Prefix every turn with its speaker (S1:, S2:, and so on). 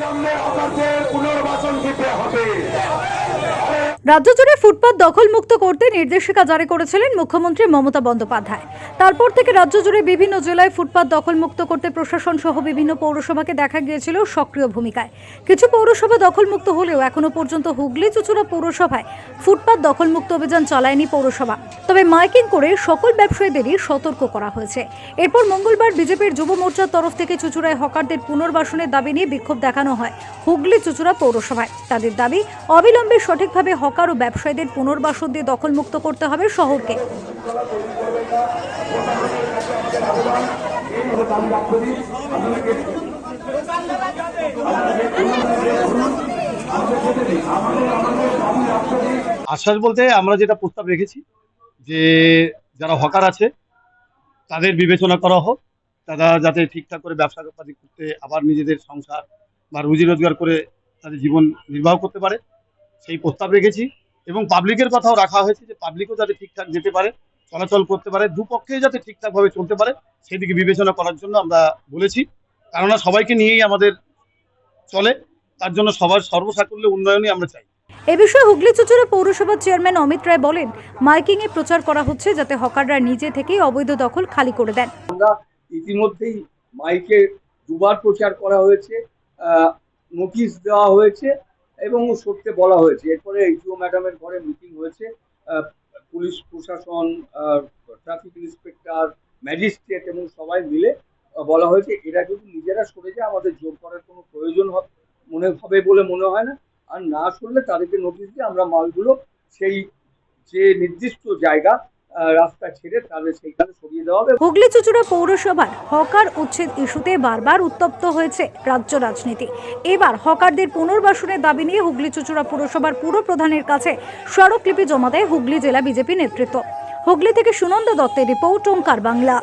S1: অবিলম্বে হকারদের পুনর্বাসন দিতে হবে।
S2: রাজ্য জুড়ে ফুটপাত দখলমুক্ত করতে নির্দেশিকা জারি করেছিলেন মুখ্যমন্ত্রী মমতা বন্দ্যোপাধ্যায়। তারপর থেকে রাজ্য জুড়ে বিভিন্ন জেলায় ফুটপাত দখলমুক্ত করতে প্রশাসন সহ বিভিন্ন পৌরসভাকে দেখা গিয়েছিল সক্রিয় ভূমিকায়। কিছু পৌরসভা দখলমুক্ত হলেও এখনো পর্যন্ত হুগলি চুঁচুড়া পৌরসভায় ফুটপাত দখলমুক্ত অভিযান চালায়নি পৌরসভা। তবে মাইকিং করে সকল ব্যবসায়ীদেরই সতর্ক করা হয়েছে। এরপর মঙ্গলবার বিজেপির যুব মোর্চার তরফ থেকে চুঁচুড়ায় হকারদের পুনর্বাসনের দাবি নিয়ে বিক্ষোভ দেখানো হয় হুগলি চুঁচুড়া পৌরসভায়। তাদের দাবি, অবিলম্বে সঠিকভাবে হকার ও ব্যবসায়ীদের পুনর্বাসন দিয়ে দখলমুক্ত করতে হবে শহরকে।
S3: আশ্বাস বলতে আমরা যেটা প্রস্তাব রেখেছি যে যারা হকার আছে তাদের বিবেচনা করা হোক, তারা যাতে ঠিকঠাক করে ব্যবসা বাণিজ্য করতে আবার নিজেদের সংসার বা রুজি রোজগার করে তাদের জীবন নির্বাহ করতে পারে, সেই প্রস্তাব রেখেছি। এবং পাবলিকের কথাও রাখা হয়েছে যে পাবলিকও যাতে ঠিকঠাক যেতে পারে, চলাচল করতে পারে, দুপক্ষে যাতে ঠিকঠাকভাবে চলতে পারে সেদিকে বিবেচনা করার জন্য আমরা বলেছি। কেননা সবাইকে নিয়েই আমাদের চলে, তার জন্য সবার সর্বসাকুল্যে উন্নয়নই আমরা চাই।
S2: এ বিষয়ে হুগলি চুঁচুড়া পৌরসভার চেয়ারম্যান অমিত রায় বলেন, মাইকিং এ প্রচার করা হচ্ছে যাতে হকাররা নিজে থেকেই অবৈধ দখল খালি করে দেন।
S4: আমরা ইতিমধ্যেই মাইকে দুবার প্রচার করা হয়েছে, নোটিশ দেওয়া হয়েছে এবং সরতে বলা হয়েছে। এরপরে এইচও ম্যাডামের ঘরে মিটিং হয়েছে, পুলিশ প্রশাসন, ট্রাফিক ইন্সপেক্টর, ম্যাজিস্ট্রেট এবং সবাই মিলে বলা হয়েছে এরা যদি নিজেরা সরে যায় আমাদের জোর করার কোনো প্রয়োজন হবে বলে মনে হয় না। আর না সরলে তাদেরকে নোটিশ দিয়ে আমরা মালগুলো সেই যে নির্দিষ্ট জায়গা রাস্তা ছেড়ে তাদের সেইখানে সরিয়ে দেওয়া হবে।
S2: হুগলি চুঁচুড়া পৌরসভার হকার উচ্ছেদ ইস্যুতে বারবার উত্তপ্ত হয়েছে রাজ্য রাজনীতি। এবার হকারদের পুনর্বাসনের দাবি নিয়ে হুগলি চুঁচুড়া পুরসভার পুরপ্রধানের কাছে স্মারকলিপি জমা দেয় হুগলি জেলা বিজেপি নেতৃত্ব। হুগলি থেকে সুনন্দা দত্তের রিপোর্ট, ওঙ্কার বাংলা।